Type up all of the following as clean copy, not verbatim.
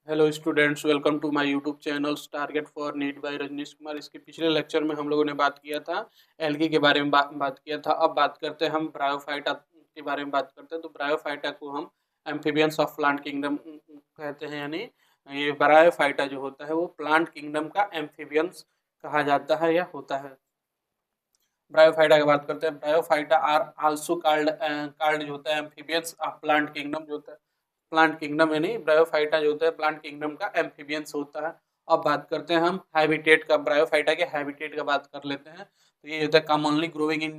Hello students, welcome to my YouTube channel target for NEET by Rajnish Kumar. इसके पिछले lecture में हम लोगों ने बात किया था एल्गी के बारे में बात किया था। अब बात करते हैं हम ब्रायोफाइटा के बारे में बात करते हैं। तो ब्रायोफाइटा को हम एम्फीबियंस ऑफ प्लांट किंगडम कहते हैं, यानी ये ब्रायोफाइटा जो होता है वो प्लांट किंगडम का एम्फीबियंस कहा जाता है या होता है। ब्रायोफाइटा की बात करते हैं। ब्रायोफाइटा आर आल्सो कार्ड जो होता है एम्फीबियंस ऑफ प्लांट किंगडम जो होता है। प्लांट किंगडम यानी ब्रायोफाइटा जो होता है प्लांट किंगडम का एम्फीबियंस होता है। अब बात करते हैं हम हैबिटेट का। ब्रायोफाइटा के हैबिटेट का बात कर लेते हैं। तो ये होता है कॉमनली ग्रोइंग इन,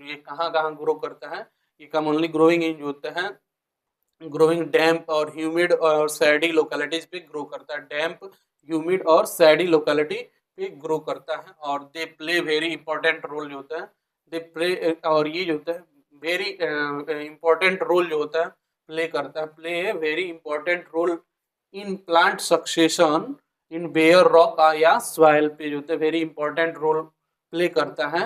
ये कहाँ कहाँ ग्रो करता है। ये कॉमनली ग्रोइंग इन जो होता है ग्रोइंग डैम्प और ह्यूमिड और सैडी लोकेलिटीज पे ग्रो करता है। डैम्प, ह्यूमिड और सैडी लोकेलिटी पे ग्रो करता है। और they play very important role जो होता है, दे प्ले, और ये जो होता है वेरी इंपॉर्टेंट रोल जो होता है प्ले करता है, play a very important role in plant succession in bare rock या सॉइल पे जो होता है वेरी इंपॉर्टेंट रोल प्ले करता है।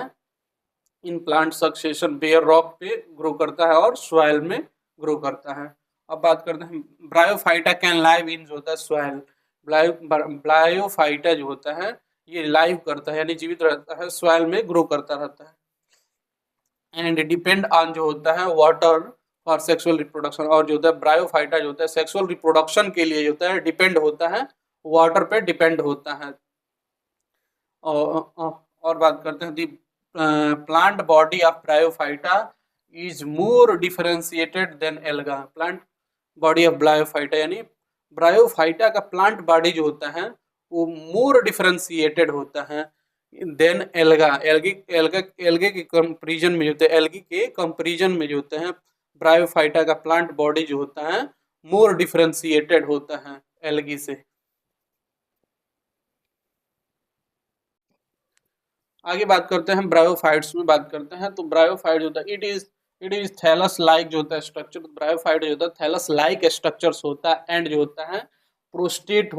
In plant succession bare rock पे ग्रो करता है और सॉइल में ग्रो करता है। अब बात करते हैं ब्रायोफाइटा कैन लाइव इन जो होता है सॉइल। ब्रायोफाइटा जो होता है ये लाइव करता है यानी जीवित रहता है, सॉइल में ग्रो करता रहता है। एंड डिपेंड ऑन जो होता है वाटर फॉर सेक्सुअल रिप्रोडक्शन। और जो होता है ब्रायोफाइटा जो होता है सेक्सुअल रिप्रोडक्शन के लिए जो होता है डिपेंड होता है, वाटर पे डिपेंड होता है। और बात करते हैं the plant body of bryophyta is more differentiated than alga. Plant body of bryophyta यानी ब्रायोफाइटा का प्लांट बॉडी जो होता है वो मोर डिफरेंशिएटेड होता है देन एल्गा। एल्गे के कंपेरिजन में जो होता है, एल्गी के कंपेरिजन में जो होता है ब्रायोफाइटा का प्लांट बॉडी जो होता है मोर डिफरेंशिएटेड होता है एल्गी से। आगे बात करते हैं हम ब्रायोफाइट्स में बात करते हैं। तो ब्रायोफाइट होता है इट इज थैलस लाइक जो होता है स्ट्रक्चर। ब्रायोफाइट जो होता है थैलस लाइक स्ट्रक्चर्स होता है एंड जो होता है प्रोस्टेट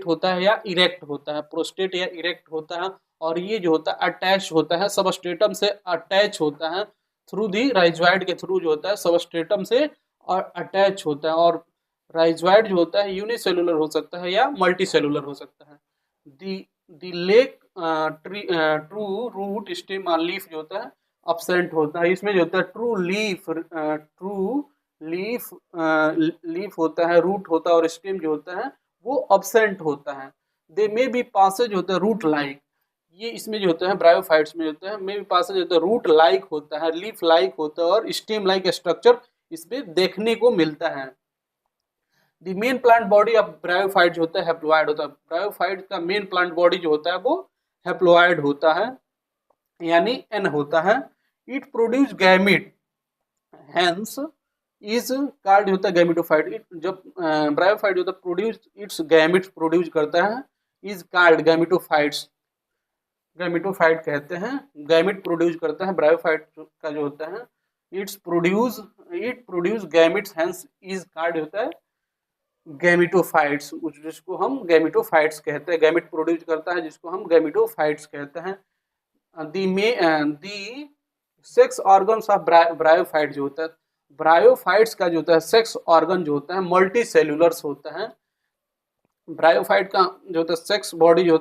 होता है या इरेक्ट होता है, प्रोस्टेट या इरेक्ट होता है। और ये जो होता है अटैच होता है सबस्ट्रेटम से, अटैच होता है थ्रू दी राइजोइड के थ्रू जो होता है सबस्ट्रेटम से और अटैच होता है। और राइजोइड जो होता है यूनिसेलुलर हो सकता है या मल्टी सेलुलर हो सकता है। दी लेक ट्रू रूट स्टेम और लीफ जो होता है अपसेंट होता है। इसमें जो होता है लीफ होता है, रूट होता है और स्टेम जो होता है वो अपसेंट होता है। दे मे बी पासेज होता है रूट लाइक। ये इसमें जो होता है ब्रायोफाइट्स में होता है मे बी पासेज होता है रूट लाइक होता है, लीफ लाइक होता है और स्टेम लाइक स्ट्रक्चर इसमें देखने को मिलता है। The main plant body of bryophyte जो होता है हैप्लॉइड होता है। ब्रायोफाइट का मेन प्लांट बॉडी जो होता है वो हैप्लॉइड होता है यानी एन होता है। It produce gamete hence is called होता है गैमिटोफाइट। जब ब्रायोफाइट होता है प्रोड्यूस इट्स गैमिट्स प्रोड्यूस करता है इज कार्ड गैमिटोफाइट्स, गैमिटोफाइट कहते हैं। गैमिट प्रोड्यूस करता है ब्रायोफाइट का जो होता है it produce gametes hence is called होता है गैमिटोफाइट्स, जिसको हम गैमिटोफाइट्स कहते हैं। गैमिट प्रोड्यूस करता है जिसको हम गैमिटोफाइट्स कहते हैं। दी सेक्स ऑर्गन्स ऑफ ब्रायोफाइट जो होता है, ब्रायोफाइट्स का जो होता है सेक्स ऑर्गन जो होता है मल्टी सेलुलर्स होता है। ब्रायोफाइट का जो होता है सेक्स बॉडी जो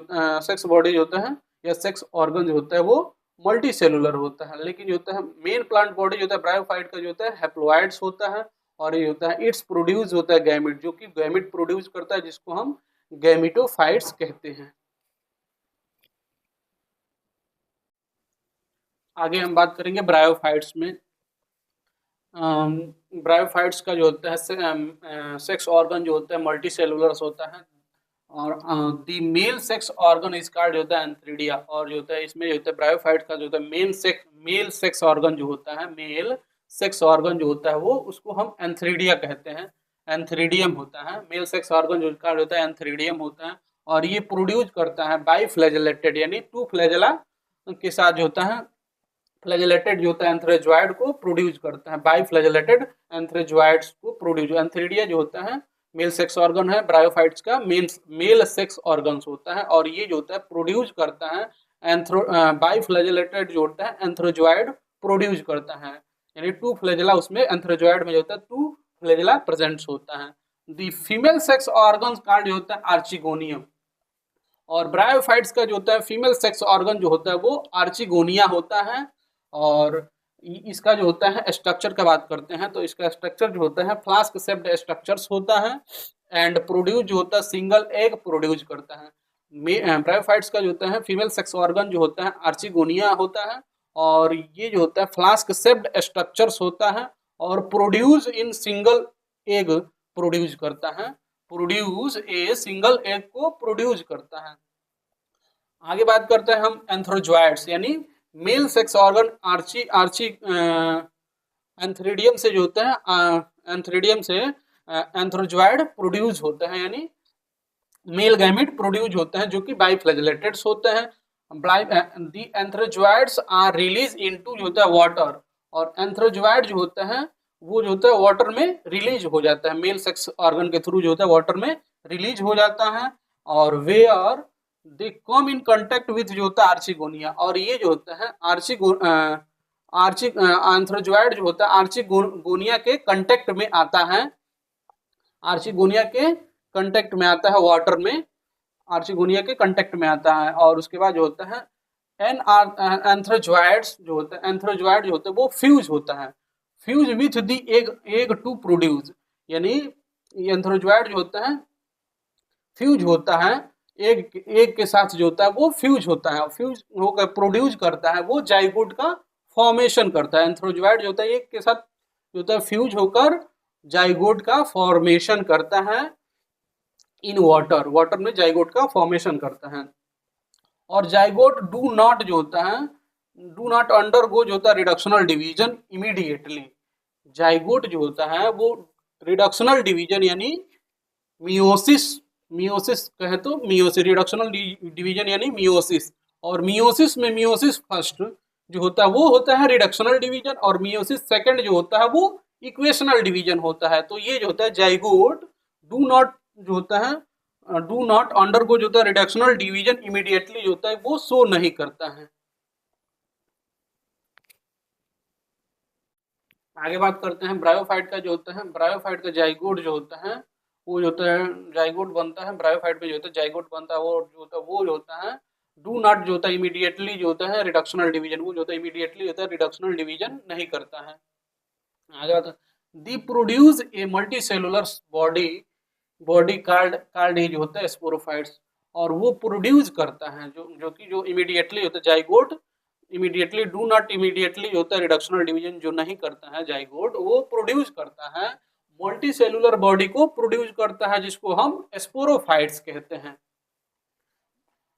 होता है या सेक्स ऑर्गन जो होता है वो मल्टी सेलुलर होता है। लेकिन जो होता है मेन प्लांट बॉडी जो होता है ब्रायोफाइट का जो होता है हैप्लॉइड्स होता है। और ये होता है इट्स प्रोड्यूस होता है गैमिट, जो कि गैमिट प्रोड्यूस करता है जिसको हम गैमिटोफाइट्स कहते हैं। आगे हम बात करेंगे ब्रायोफाइट्स में। ब्रायोफाइट्स का जो होता है सेक्स ऑर्गन जो होता है मल्टी सेलुलर्स होता है। और दी मेल सेक्स ऑर्गन इस कार्ड होता है एंथ्रीडिया। और जो होता है इसमें जो होता है ब्रायोफाइट का जो होता है मेल सेक्स ऑर्गन जो होता है, मेल सेक्स ऑर्गन जो होता है वो उसको हम एंथ्रीडिया कहते हैं, एंथ्रीडियम होता है। मेल सेक्स ऑर्गन जो कार्ड होता है एंथ्रीडियम होता है। और ये प्रोड्यूस करता है बाई फ्लैजेलेटेड यानी टू फ्लैजेला के साथ जो होता है फ्लैजेलेटेड जो होता है एंथ्रेजॉइड को प्रोड्यूस करता है, बाई फ्लैजेलेटेड एंथ्रेजॉइड्स को प्रोड्यूस। एंथ्रीडिया जो होता है मेल सेक्स ऑर्गन है ब्रायोफाइट्स का मेल सेक्स ऑर्गन्स होता है। और ये जो होता है प्रोड्यूस करता है बाई फ्लैजेलेटेड जो होता है एंथ्रोजॉइड प्रोड्यूस करता है, यानी टू फ्लैजेला उसमें एंथ्रोजॉइड में जो होता है टू फ्लैजेला प्रेजेंट्स होता है। The female sex organ card जो होता है आर्चिगोनियम, और ब्रायोफाइट्स का जो होता है फीमेल सेक्स ऑर्गन जो होता है वो आर्चिगोनिया होता है। और इसका जो होता है स्ट्रक्चर का बात करते हैं तो इसका स्ट्रक्चर जो होता है फ्लास्क शेप्ड स्ट्रक्चर्स होता है, एंड प्रोड्यूस जो होता है सिंगल एग प्रोड्यूस करता है। ब्रायोफाइट्स का जो होता है फीमेल सेक्स ऑर्गन जो होता है आर्चिगोनिया होता है, और ये जो होता है फ्लास्क शेप्ड स्ट्रक्चर्स होता है, और produce in single egg produce करता है, प्रोड्यूस ए सिंगल एग को प्रोड्यूस करता है। आगे बात करते हैं हम एंथ्रोजॉइड्स यानी मेल सेक्स ऑर्गन आर्ची आर्ची एंथ्रेडियम से जो होता है एंथ्रेडियम से एंथ्रोजॉइड प्रोड्यूस होता है, यानी मेल गैमेट प्रोड्यूस होते हैं जो कि बाइफ्लैजेलेटेड्स होते हैं। दी एंथ्रोजॉइड्स आर रिलीज इनटू जो होता है वाटर, और एंथ्रोजॉइड जो होता है वो जो होता है वाटर में रिलीज हो जाता है, मेल सेक्स ऑर्गन के थ्रू जो होता है वाटर में रिलीज हो जाता है। और वे are they come in contact with जो होता है आर्चिगोनिया, और ये जो होता है एंथ्रोजॉइड जो होता है आर्चिगोनिया के कांटेक्ट में आता है, आर्चिगोनिया के कांटेक्ट में आता है वाटर में, आर्चिगोनिया के कांटेक्ट में आता है। और उसके बाद जो होता है एंथ्रोजॉइड्स जो होता है एंथ्रोजॉइड जो होता है वो फ्यूज होता है, fuse with the egg to produce, यानी एंथ्रोजॉइड जो होता है फ्यूज होता है एग के साथ जो होता है वो फ्यूज होता है, फ्यूज होकर प्रोड्यूस करता है, वो जाइगोट का फॉर्मेशन करता है। एंथ्रोजॉइड जो होता है एग के साथ जो होता है फ्यूज होकर जाइगोट का फॉर्मेशन करता है इन वाटर, वाटर में जाइगोट का फॉर्मेशन करता है। और जाइगोट डू नॉट जो होता है डू नॉट अंडरगो जो होता है रिडक्शनल डिवीजन इमीडिएटली, जाइगोट जो होता है वो रिडक्शनल डिवीजन यानी मियोसिस, मियोसिस कहे तो मियोसिस रिडक्शनल डिवीजन यानी मियोसिस, और मियोसिस में मियोसिस फर्स्ट जो होता है वो होता है रिडक्शनल डिवीजन, और मियोसिस सेकंड जो होता है वो इक्वेशनल डिवीजन होता है। तो ये जो होता है जाइगोट डू नॉट जो होता है डू नॉट अंडरगो जो होता है रिडक्शनल डिवीजन इमीडिएटली जो होता है वो शो नहीं करता है। आगे बात करते हैं ब्रायोफाइट का जो होता है, ब्रायोफाइट का जाइगोट जो होता है वो जो होता है जाइगोट बनता है ब्रायोफाइट में जो होता है जाइगोट बनता है वो जो होता है डू नॉट जो होता है इमीडिएटली जो होता है रिडक्शनल डिवीजन, वो जो होता है इमीडिएटली होता है रिडक्शनल डिवीजन नहीं करता है। आगे बात the produce a multicellular body body कार्ड जो होता है स्पोरोफाइट्स, और वो प्रोड्यूस करता है जो इमीडिएटली होता है zygote immediately do not immediately होता है रिडक्शनल डिवीजन जो नहीं करता है जाइगोट, वो प्रोड्यूस करता है मल्टी सेलुलर बॉडी को प्रोड्यूस करता है जिसको हम स्पोरोफाइट्स कहते हैं।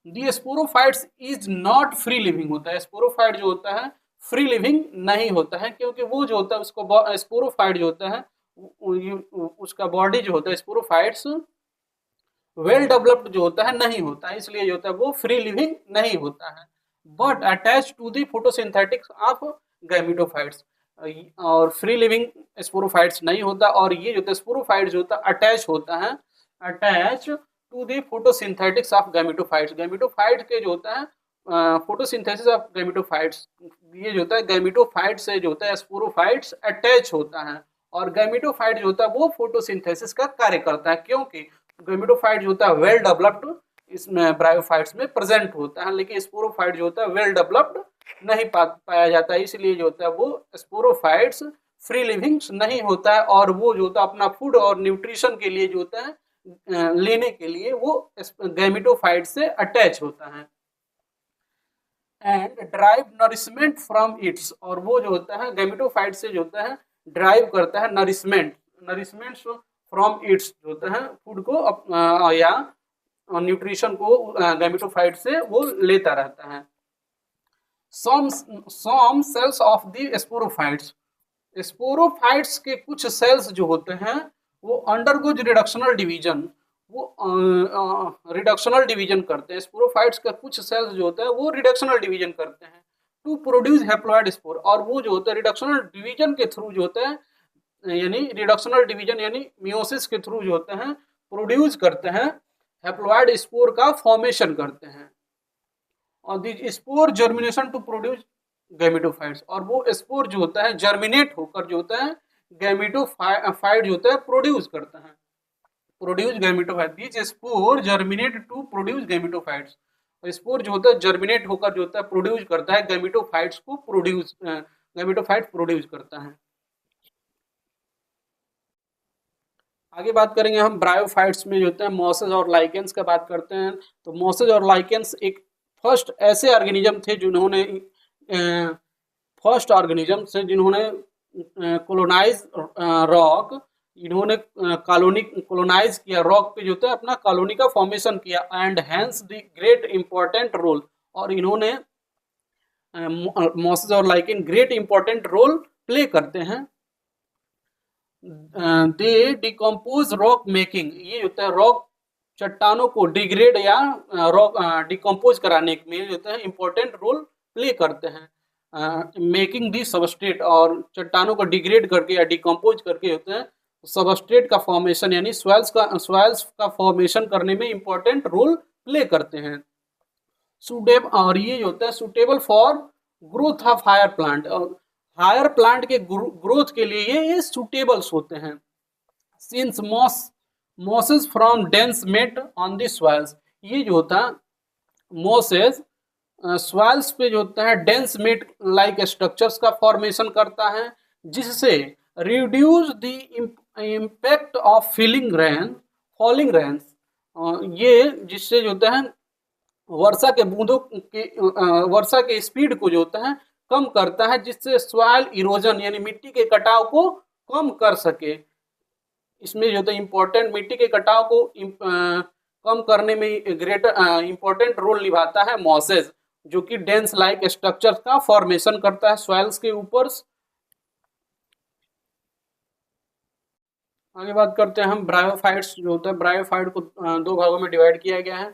The sporophytes is not free living होता है, स्पोरोफाइट जो होता है फ्री लिविंग नहीं होता है, क्योंकि वो जो होता है उसको स्पोरोफाइट जो होता है उसका बॉडी जो होता है स्पोरोफाइट्स वेल डेवलप्ड जो होता है नहीं होता है, इसलिए जो होता है वो फ्री लिविंग नहीं होता है, but attach to the photosynthetics of gametophytes, और फ्री लिविंग स्पोरोफाइट्स नहीं होता, और ये जो होता है स्पोरोफाइट जो होता है अटैच होता है attach to the photosynthetics of gametophytes, gametophyte के जो होता है फोटोसिंथेसिस ऑफ गैमेटोफाइट्स, ये जो होता है गैमेटोफाइट से जो होता है स्पोरोफाइट्स अटैच होता है, और गैमेटोफाइट जो होता है वो फोटोसिंथेसिस का कार्य करता है, क्योंकि गैमेटोफाइट जो होता है वेल डेवलप्ड इसमें ब्रायोफाइट्स में प्रेजेंट होता है, लेकिन स्पोरोफाइट जो होता है वेल डेवलप्ड नहीं पाया जाता है, इसलिए जो होता है वो स्पोरोफाइट्स फ्री लिविंग नहीं होता है, और वो जो होता है अपना फूड और न्यूट्रिशन के लिए जो होता है लेने के लिए वो गैमेटोफाइट से अटैच होता है, and drive nourishment from its, और वो जो होता है गैमेटोफाइट से जो होता है ड्राइव करता है नरिशमेंट फ्रॉम इट्स जो होता है फूड को या न्यूट्रिशन को गैमेटोफाइट से वो लेता रहता है। Some cells of the sporophytes, sporophytes के कुछ सेल्स जो होते हैं वो अंडरगोज रिडक्शनल डिवीजन, वो रिडक्शनल डिवीजन करते हैं, स्पोरोफाइट्स का कुछ सेल्स जो होता है वो रिडक्शनल डिवीजन करते हैं टू प्रोड्यूस हैप्लॉइड स्पोर, और वो जो होता है रिडक्शनल डिवीजन के थ्रू जो होता है यानी रिडक्शनल डिवीजन यानी मियोसिस के थ्रू जो होते हैं प्रोड्यूस करते हैं हैप्लॉइड स्पोर का फॉर्मेशन करते हैं, और this spore germination to produce gametophytes, और वो स्पोर जो होता है जर्मिनेट होकर जो होता है गैमेटोफाइट जो होता है प्रोड्यूस करता है। Produce gametophyte, this spore germinate to produce gametophytes. Spore जो होता है जर्मिनेट होकर जो होता है प्रोड्यूस करता है गैमेटोफाइट्स को, प्रोड्यूस गैमेटोफाइट प्रोड्यूस करता है। आगे बात करेंगे हम ब्रायोफाइट्स में जो होते हैं मॉसेस और लाइकेंस का बात करते हैं। तो मॉसेस और लाइकेंस एक फर्स्ट ऐसे ऑर्गेनिज्म थे जिन्होंने फर्स्ट ऑर्गेनिज्म से जिन्होंने कोलोनाइज रॉक, इन्होंने कोलोनाइज किया रॉक पे जो होता है अपना कॉलोनी का फॉर्मेशन किया, and hence the great important role, और इन्होंने मॉसेस और lichen great important role play करते हैं। दे डिकम्पोज रॉक मेकिंग, ये होता है रॉक चट्टानों को डिग्रेड या रॉक डिकम्पोज कराने में होता है इंपॉर्टेंट रोल प्ले करते हैं। मेकिंग दी सबस्ट्रेट, और चट्टानों को डिग्रेड करके या डिकम्पोज करके होते हैं सबस्ट्रेट का फॉर्मेशन यानी सॉइल्स का फॉर्मेशन करने में इंपॉर्टेंट रोल प्ले करते हैं। सुटेबल, और ये होता है suitable for growth of higher plant, और हायर प्लांट के ग्रोथ के लिए ये सुटेबल्स होते हैं। Since mosses from dense mat on the soils, ये जो होता है मॉसेस सॉइल्स पे जो होता है डेंस मेट लाइक स्ट्रक्चर्स का फॉर्मेशन करता है, जिससे reduce the impact of falling rains, ये जिससे जो होता है वर्षा के बूंदों के वर्षा के स्पीड को जो होता है कम करता है, जिससे सॉइल इरोजन यानी मिट्टी के कटाव को कम कर सके। इसमें जो होता है इम्पोर्टेंट मिट्टी के कटाव को कम करने में ग्रेटर इम्पोर्टेंट रोल निभाता है मॉसेस, जो कि डेंस लाइक स्ट्रक्चर का फॉर्मेशन करता है सॉइल्स के ऊपर। आगे बात करते हैं हम ब्रायोफाइट्स जो होता है, ब्रायोफाइट को दो भागों में डिवाइड किया गया है।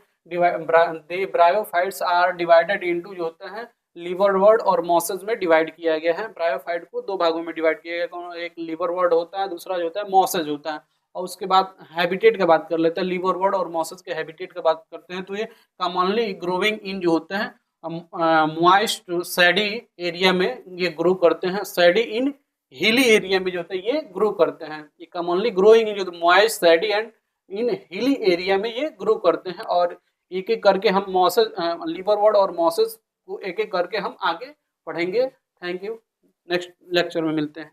ब्रायोफाइट्स आर डिवाइडेड इनटू जो होता है लिवरवर्ड और मॉसेस में डिवाइड किया गया है। ब्रायोफाइट को दो भागों में डिवाइड किया गया, एक लिवरवर्ड होता है, दूसरा जो होता है मॉसेस होता है। और उसके बाद हैबिटेट का बात कर लेते हैं, लिवरवर्ड और मॉसेस के हैबिटेट का बात करते हैं। तो ये कॉमनली ग्रोइंग इन जो होते हैं मॉइस्ट सैडी एरिया में ये ग्रो करते हैं, सैडी इन हिली एरिया में जो होता है ये ग्रो करते हैं। ये कॉमनली ग्रोइंग इन जो moist सैडी and in hilly area में ये ग्रो करते हैं। और एक एक करके हम मॉसेस लिवरवर्ड और मॉसेस को एक एक करके हम आगे पढ़ेंगे। थैंक यू, नेक्स्ट लेक्चर में मिलते हैं।